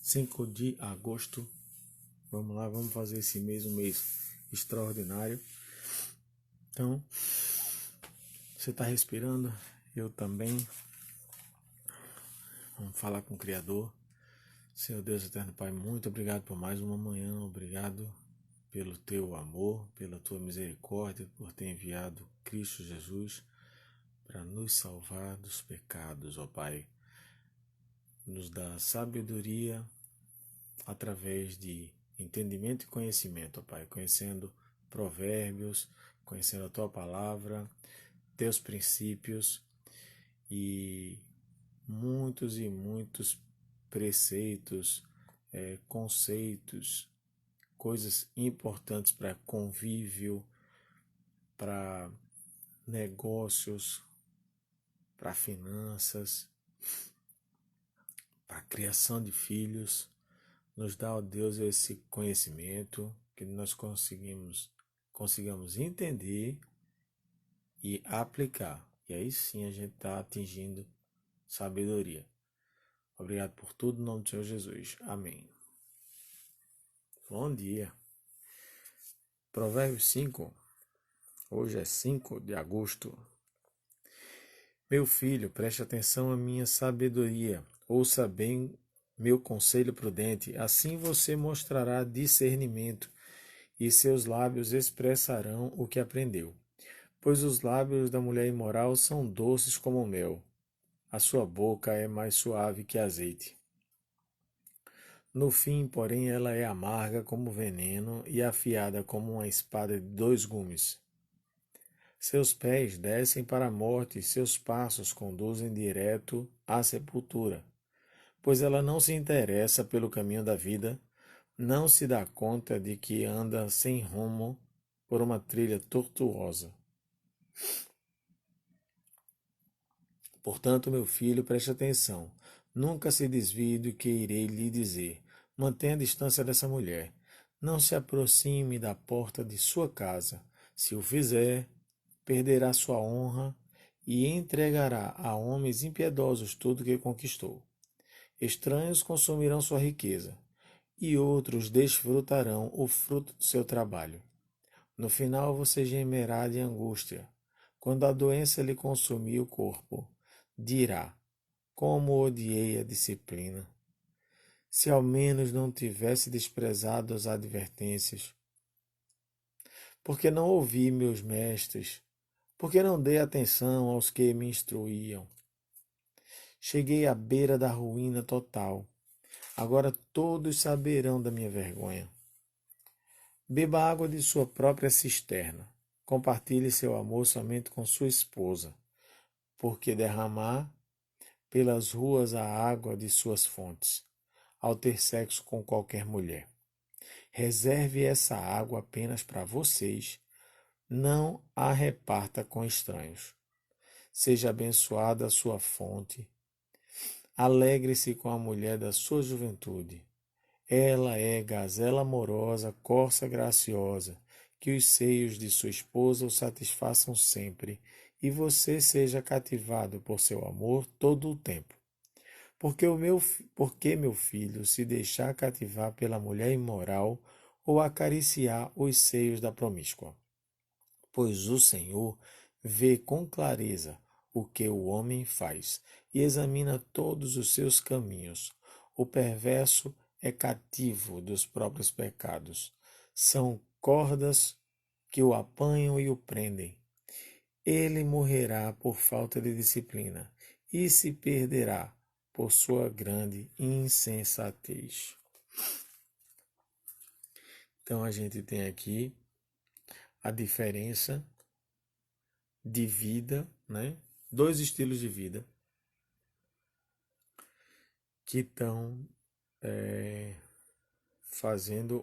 5 de agosto. Vamos lá, vamos fazer esse mês um mês extraordinário. Então, você está respirando, eu também. Vamos falar com o Criador. Senhor Deus eterno Pai, muito obrigado por mais uma manhã, obrigado pelo teu amor, pela tua misericórdia, por ter enviado Cristo Jesus para nos salvar dos pecados, ó Pai. Nos dá sabedoria através de entendimento e conhecimento, ó Pai, conhecendo provérbios, conhecendo a tua palavra, teus princípios e muitos preceitos, conceitos, coisas importantes para convívio, para negócios, para finanças, para criação de filhos. Nos dá, ó Deus, esse conhecimento que nós consigamos entender e aplicar. E aí sim a gente está atingindo sabedoria. Obrigado por tudo, em nome do Senhor Jesus. Amém. Bom dia. Provérbios 5. Hoje é 5 de agosto. Meu filho, preste atenção à minha sabedoria. Ouça bem meu conselho prudente. Assim você mostrará discernimento e seus lábios expressarão o que aprendeu. Pois os lábios da mulher imoral são doces como mel. A sua boca é mais suave que azeite. No fim, porém, ela é amarga como veneno e afiada como uma espada de 2 gumes. Seus pés descem para a morte e seus passos conduzem direto à sepultura. Pois ela não se interessa pelo caminho da vida, não se dá conta de que anda sem rumo por uma trilha tortuosa. Portanto, meu filho, preste atenção. Nunca se desvie do que irei lhe dizer. Mantenha a distância dessa mulher. Não se aproxime da porta de sua casa. Se o fizer, perderá sua honra e entregará a homens impiedosos tudo o que conquistou. Estranhos consumirão sua riqueza, e outros desfrutarão o fruto do seu trabalho. No final você gemerá de angústia. Quando a doença lhe consumir o corpo, dirá: como odiei a disciplina! Se ao menos não tivesse desprezado as advertências. Porque não ouvi meus mestres, porque não dei atenção aos que me instruíam. Cheguei à beira da ruína total. Agora todos saberão da minha vergonha. Beba água de sua própria cisterna. Compartilhe seu amor somente com sua esposa, porque derramar pelas ruas a água de suas fontes, ao ter sexo com qualquer mulher. Reserve essa água apenas para vocês, não a reparta com estranhos. Seja abençoada a sua fonte. Alegre-se com a mulher da sua juventude. Ela é gazela amorosa, corça graciosa, que os seios de sua esposa o satisfaçam sempre, e você seja cativado por seu amor todo o tempo. Porque meu filho se deixar cativar pela mulher imoral ou acariciar os seios da promíscua? Pois o Senhor vê com clareza o que o homem faz e examina todos os seus caminhos. O perverso é cativo dos próprios pecados. São cordas que o apanham e o prendem. Ele morrerá por falta de disciplina e se perderá por sua grande insensatez. Então a gente tem aqui a diferença de vida, né? 2 estilos de vida que estão fazendo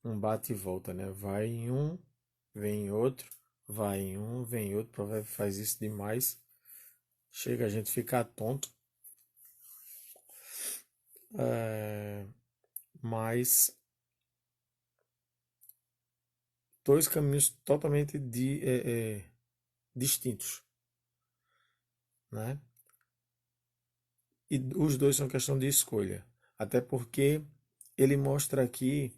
um bate e volta, né? Vai em um, vem em outro, vai em um, vem em outro. O provérbio faz isso demais. Chega a gente ficar tonto. Mas 2 caminhos totalmente distintos, né? E os 2 são questão de escolha. Até porque ele mostra aqui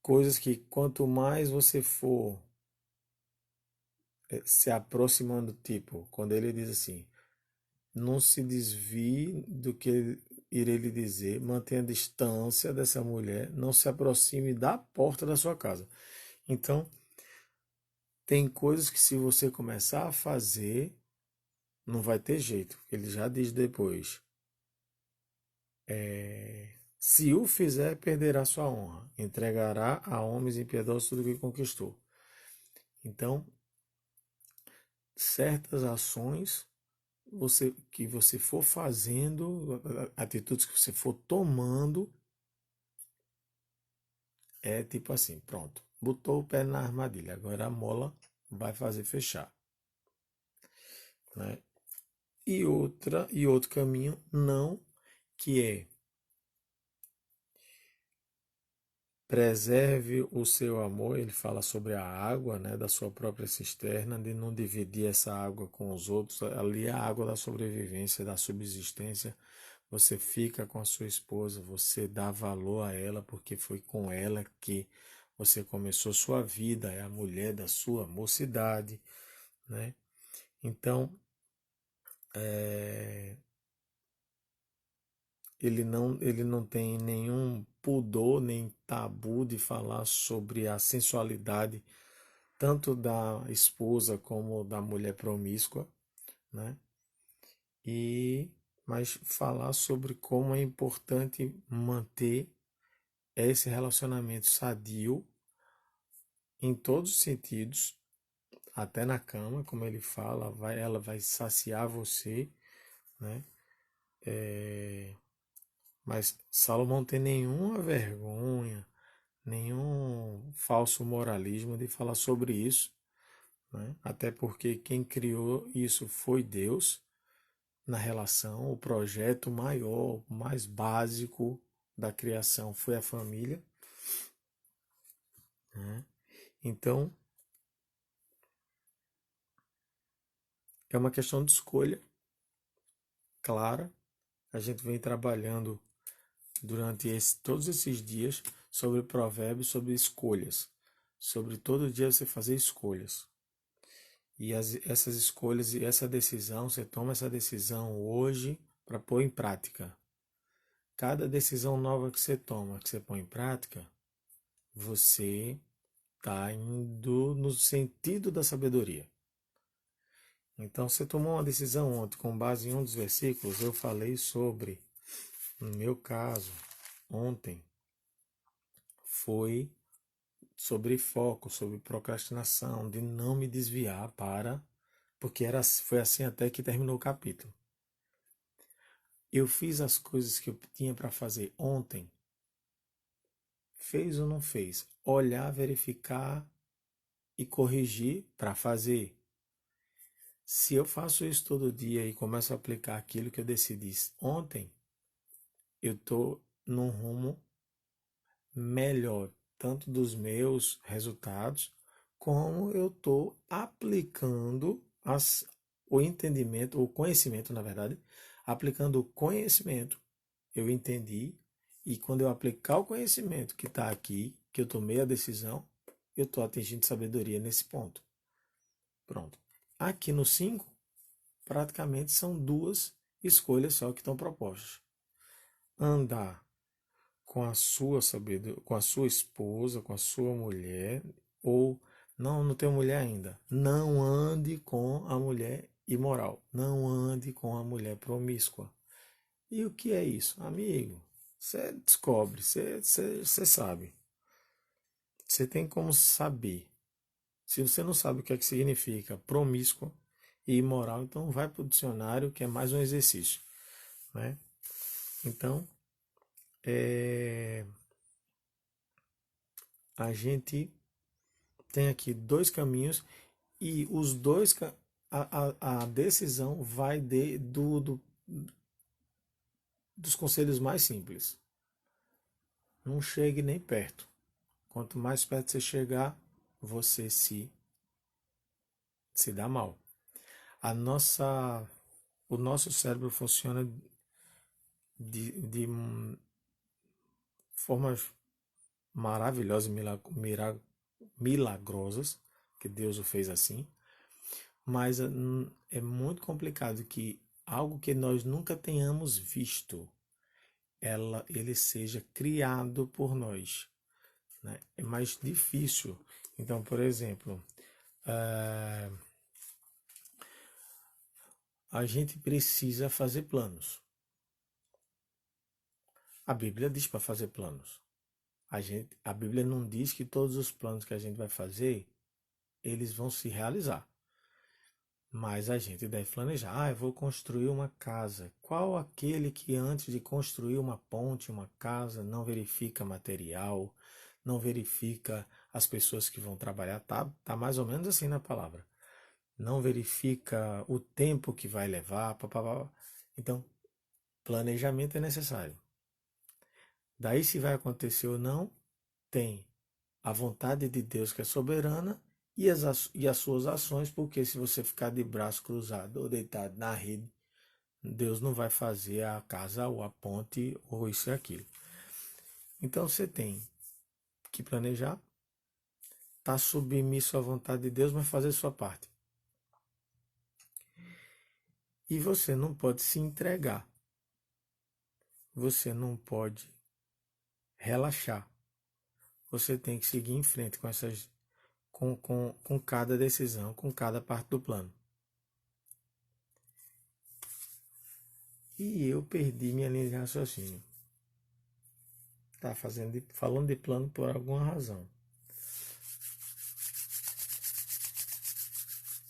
coisas que quanto mais você for se aproximando, tipo, quando ele diz assim, não se desvie do que irei lhe dizer, mantenha a distância dessa mulher, não se aproxime da porta da sua casa. Então, tem coisas que se você começar a fazer, não vai ter jeito. Ele já diz depois. Se o fizer, perderá sua honra. Entregará a homens impiedosos tudo o que conquistou. Então, certas ações que você for fazendo, atitudes que você for tomando, é tipo assim, pronto. Botou o pé na armadilha, agora a mola vai fazer fechar, né? E outro caminho, não, que é preserve o seu amor. Ele fala sobre a água, né, da sua própria cisterna, de não dividir essa água com os outros. Ali é a água da sobrevivência, da subsistência. Você fica com a sua esposa, você dá valor a ela, porque foi com ela que você começou sua vida, é a mulher da sua mocidade, né? Então, ele não tem nenhum pudor nem tabu de falar sobre a sensualidade tanto da esposa como da mulher promíscua, né? E mas falar sobre como é importante manter esse relacionamento sadio em todos os sentidos, até na cama, como ele fala, ela vai saciar você, né? Mas Salomão tem nenhuma vergonha, nenhum falso moralismo de falar sobre isso, né? Até porque quem criou isso foi Deus na relação, o projeto maior, mais básico da criação foi a família, né? Então, é uma questão de escolha clara. A gente vem trabalhando durante todos esses dias sobre provérbios, sobre escolhas, sobre todo dia você fazer escolhas. E essas escolhas e essa decisão, você toma essa decisão hoje para pôr em prática. Cada decisão nova que você toma, que você põe em prática, você está indo no sentido da sabedoria. Então, você tomou uma decisão ontem com base em um dos versículos. Eu falei sobre, no meu caso, ontem, foi sobre foco, sobre procrastinação, de não me desviar porque foi assim até que terminou o capítulo. Eu fiz as coisas que eu tinha para fazer ontem. Fez ou não fez? Olhar, verificar e corrigir para fazer. Se eu faço isso todo dia e começo a aplicar aquilo que eu decidi ontem, eu estou num rumo melhor, tanto dos meus resultados, como eu estou aplicando o entendimento, o conhecimento, na verdade, aplicando o conhecimento, eu entendi, e quando eu aplicar o conhecimento que está aqui, que eu tomei a decisão, eu estou atingindo sabedoria nesse ponto. Pronto. Aqui no 5 praticamente são duas escolhas só que estão propostas. Andar com a sua sabedoria, com a sua esposa, com a sua mulher, ou não tenho mulher ainda. Não ande com a mulher imoral. Não ande com a mulher promíscua. E o que é isso? Amigo, você descobre, você sabe. Você tem como saber. Se você não sabe o que é que significa promíscua e imoral, então vai para o dicionário, que é mais um exercício, né? Então, a gente tem aqui dois caminhos e os dois a decisão vai dos conselhos mais simples. Não chegue nem perto. Quanto mais perto você chegar, você se dá mal. A nossa, o nosso cérebro funciona de formas maravilhosas, milagrosas, que Deus o fez assim, mas é muito complicado que algo que nós nunca tenhamos visto, ele seja criado por nós, né? É mais difícil. Então, por exemplo, eh, a gente precisa fazer planos. A Bíblia diz para fazer planos. A Bíblia não diz que todos os planos que a gente vai fazer, eles vão se realizar. Mas a gente deve planejar. Ah, eu vou construir uma casa. Qual aquele que antes de construir uma ponte, uma casa, não verifica material, não verifica as pessoas que vão trabalhar? Tá mais ou menos assim na palavra. Não verifica o tempo que vai levar. Papapá. Então, planejamento é necessário. Daí, se vai acontecer ou não, tem a vontade de Deus que é soberana e as suas ações, porque se você ficar de braço cruzado ou deitado na rede, Deus não vai fazer a casa ou a ponte ou isso e aquilo. Então você tem que planejar, estar submisso à vontade de Deus, mas fazer sua parte. E você não pode se entregar. Você não pode relaxar. Você tem que seguir em frente com cada decisão, com cada parte do plano. E eu perdi minha linha de raciocínio. Tá falando de plano por alguma razão.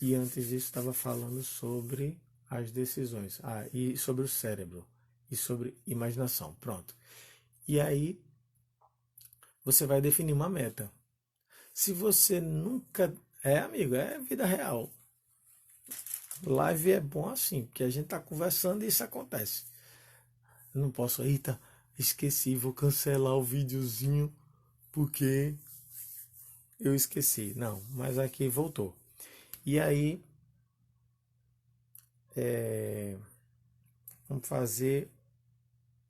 E antes disso estava falando sobre as decisões. E sobre o cérebro. E sobre imaginação. Pronto. E aí você vai definir uma meta. Se você nunca... amigo, é vida real. Live é bom assim, porque a gente tá conversando e isso acontece. Eu não posso... Eita, esqueci, vou cancelar o videozinho porque eu esqueci. Não, mas aqui voltou. E aí, vamos fazer.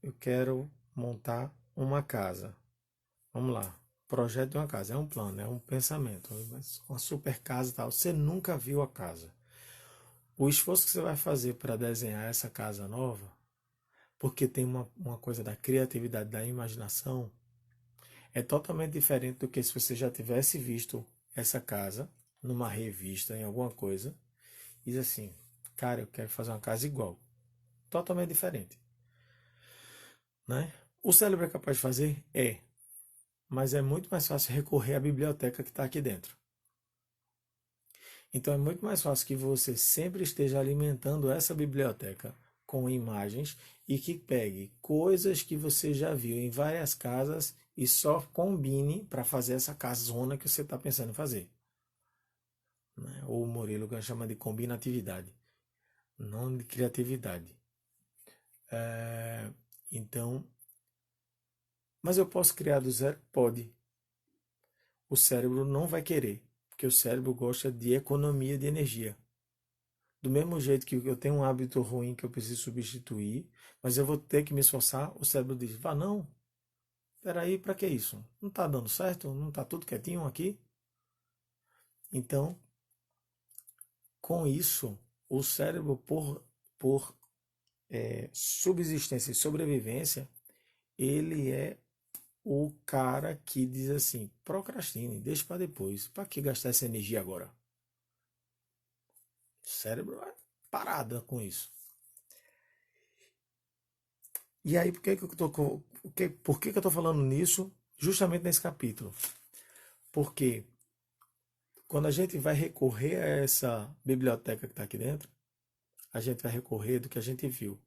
Eu quero montar uma casa. Vamos lá. Projeto de uma casa. É um plano, é um pensamento. Uma super casa e tal. Você nunca viu a casa. O esforço que você vai fazer para desenhar essa casa nova, porque tem uma coisa da criatividade, da imaginação, é totalmente diferente do que se você já tivesse visto essa casa numa revista, em alguma coisa, e diz assim, cara, eu quero fazer uma casa igual. Totalmente diferente, né? O cérebro é capaz de fazer? É. Mas é muito mais fácil recorrer à biblioteca que está aqui dentro. Então é muito mais fácil que você sempre esteja alimentando essa biblioteca com imagens e que pegue coisas que você já viu em várias casas e só combine para fazer essa casona que você está pensando em fazer. Né? Ou o Murilo chama de combinatividade, não de criatividade. Então, mas eu posso criar do zero? Pode. O cérebro não vai querer, porque o cérebro gosta de economia de energia. Do mesmo jeito que eu tenho um hábito ruim que eu preciso substituir, mas eu vou ter que me esforçar, o cérebro diz: vá, não, peraí, para que isso? Não está dando certo? Não está tudo quietinho aqui? Então, com isso, o cérebro, por subsistência e sobrevivência, ele é o cara que diz assim: procrastine, deixa para depois, para que gastar essa energia agora? O cérebro é parada com isso. E aí, por que eu estou falando nisso justamente nesse capítulo? Porque quando a gente vai recorrer a essa biblioteca que está aqui dentro, a gente vai recorrer do que a gente viu.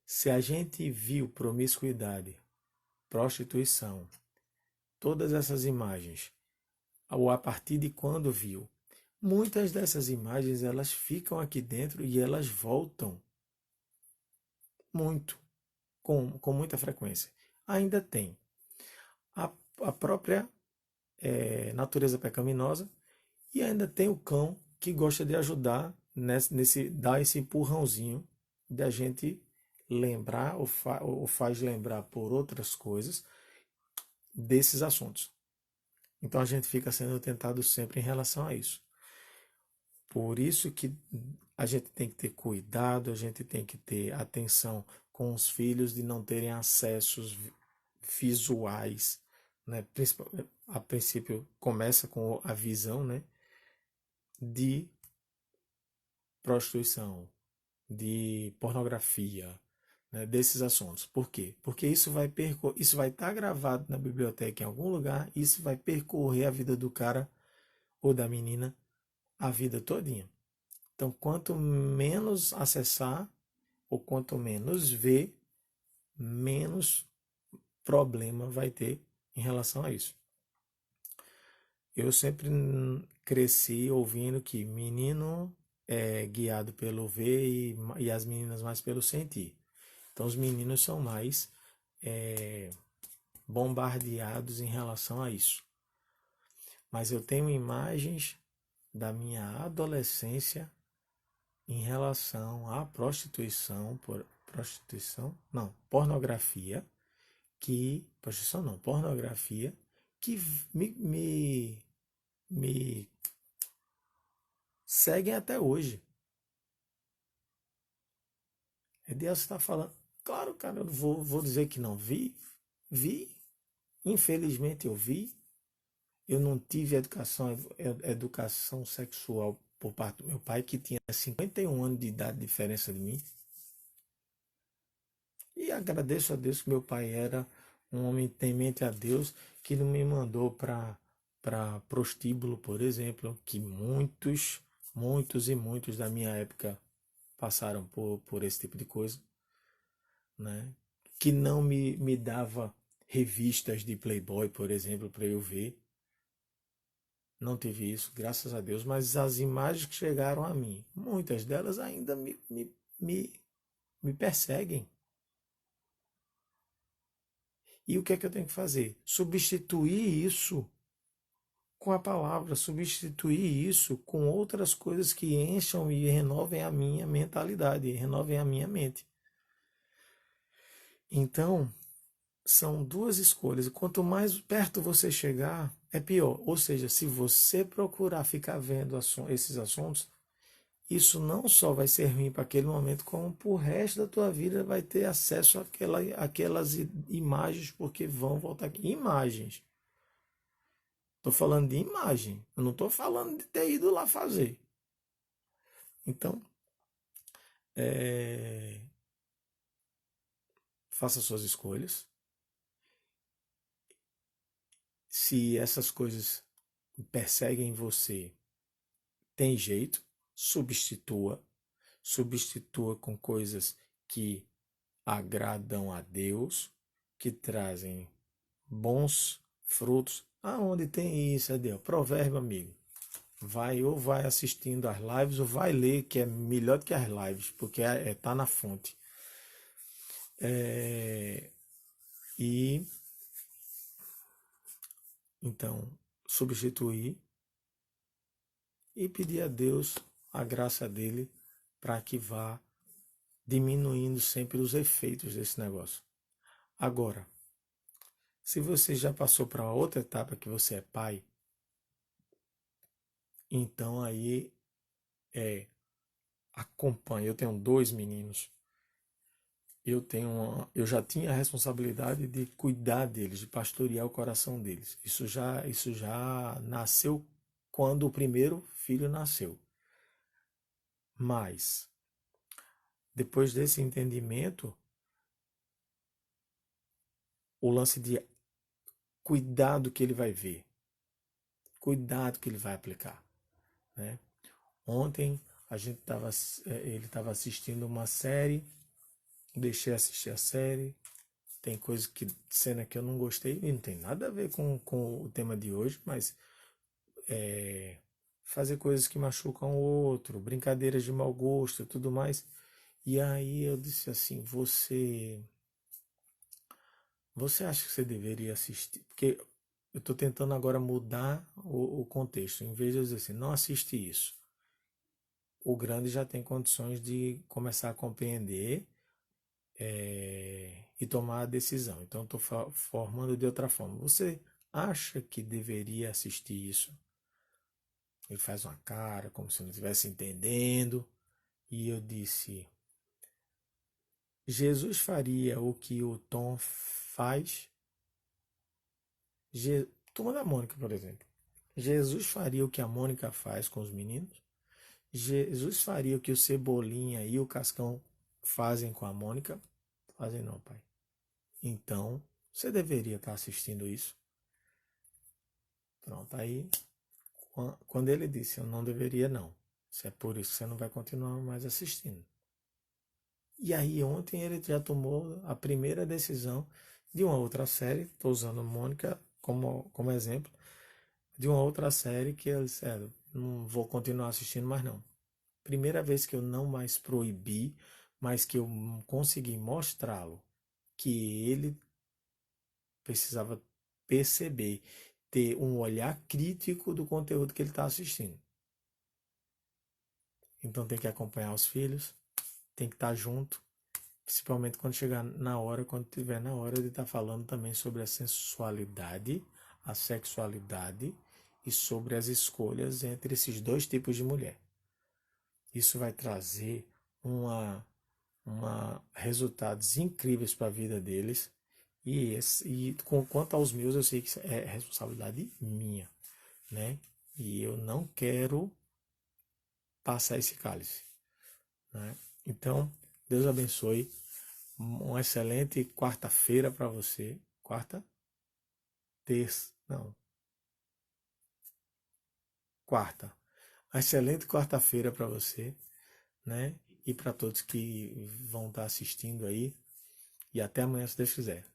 Se a gente viu promiscuidade, prostituição, todas essas imagens, ou a partir de quando viu, muitas dessas imagens elas ficam aqui dentro e elas voltam muito, com muita frequência. Ainda tem a própria natureza pecaminosa e ainda tem o cão que gosta de ajudar dar esse empurrãozinho da gente lembrar ou faz lembrar por outras coisas desses assuntos. Então a gente fica sendo tentado sempre em relação a isso. Por isso que a gente tem que ter cuidado, a gente tem que ter atenção com os filhos de não terem acessos visuais, né? A princípio começa com a visão, né? De prostituição, de pornografia, né? Desses assuntos. Por quê? Porque isso vai estar gravado na biblioteca em algum lugar, isso vai percorrer a vida do cara ou da menina a vida todinha. Então, quanto menos acessar ou quanto menos ver, menos problema vai ter em relação a isso. Eu sempre cresci ouvindo que menino é guiado pelo ver e as meninas mais pelo sentir. Então, os meninos são mais bombardeados em relação a isso. Mas eu tenho imagens da minha adolescência em relação à pornografia, pornografia, que me seguem até hoje. É Deus está falando. Claro, cara, eu vou dizer que não vi, infelizmente eu vi. Eu não tive educação sexual por parte do meu pai, que tinha 51 anos de idade de diferença de mim. E agradeço a Deus que meu pai era um homem temente a Deus, que não me mandou para prostíbulo, por exemplo, que muitos e muitos da minha época passaram por esse tipo de coisa, né? Que não me dava revistas de Playboy, por exemplo, para eu ver. Não tive isso, graças a Deus, mas as imagens que chegaram a mim, muitas delas ainda me perseguem. E o que é que eu tenho que fazer? Substituir isso com a palavra, substituir isso com outras coisas que encham e renovem a minha mentalidade, renovem a minha mente. Então, são duas escolhas. E quanto mais perto você chegar, é pior. Ou seja, se você procurar ficar vendo esses assuntos, isso não só vai ser ruim para aquele momento, como para o resto da tua vida vai ter acesso àquelas imagens, porque vão voltar aqui. Imagens. Estou falando de imagem. Eu não estou falando de ter ido lá fazer. Então, é, faça suas escolhas. Se essas coisas perseguem você, tem jeito, substitua. Substitua com coisas que agradam a Deus, que trazem bons frutos. Aonde tem isso, Deus? Provérbio, amigo. Vai assistindo as lives ou vai ler, que é melhor do que as lives, porque tá na fonte. E então substituir e pedir a Deus a graça dele para que vá diminuindo sempre os efeitos desse negócio. Agora, se você já passou para outra etapa que você é pai, então aí acompanhe. Eu tenho dois meninos. Eu já tinha a responsabilidade de cuidar deles, de pastorear o coração deles. Isso já nasceu quando o primeiro filho nasceu. Mas depois desse entendimento, o lance de cuidado que ele vai ver, cuidado que ele vai aplicar, né? Ontem ele estava assistindo uma série, deixei assistir a série. Tem cena que eu não gostei e não tem nada a ver com o tema de hoje, mas fazer coisas que machucam o outro, brincadeiras de mau gosto e tudo mais. E aí eu disse assim, você acha que você deveria assistir? Porque eu estou tentando agora mudar o contexto. Em vez de eu dizer assim, não assiste isso. O grande já tem condições de começar a compreender e tomar a decisão. Então, estou formando de outra forma. Você acha que deveria assistir isso? Ele faz uma cara, como se não estivesse entendendo. E eu disse: Jesus faria o que o Tom faz? Turma da Mônica, por exemplo. Jesus faria o que a Mônica faz com os meninos? Jesus faria o que o Cebolinha e o Cascão fazem com a Mônica? Fazem não, pai. Então, você deveria estar assistindo isso. Pronto, aí, quando ele disse, eu não deveria não. Se é por isso que você não vai continuar mais assistindo. E aí, ontem ele já tomou a primeira decisão de uma outra série, estou usando Mônica como exemplo, de uma outra série que ele disse, não vou continuar assistindo mais não. Primeira vez que eu não mais proibi, mas que eu consegui mostrá-lo que ele precisava perceber, ter um olhar crítico do conteúdo que ele está assistindo. Então tem que acompanhar os filhos, tem que estar junto, principalmente quando chegar na hora, quando tiver na hora de estar falando também sobre a sensualidade, a sexualidade e sobre as escolhas entre esses dois tipos de mulher. Isso vai trazer resultados incríveis para a vida deles. Quanto aos meus, eu sei que isso é responsabilidade minha, né? E eu não quero passar esse cálice, né? Então, Deus abençoe. Uma excelente quarta-feira para você. Quarta. Uma excelente quarta-feira para você, né? E para todos que vão estar assistindo aí. E até amanhã, se Deus quiser.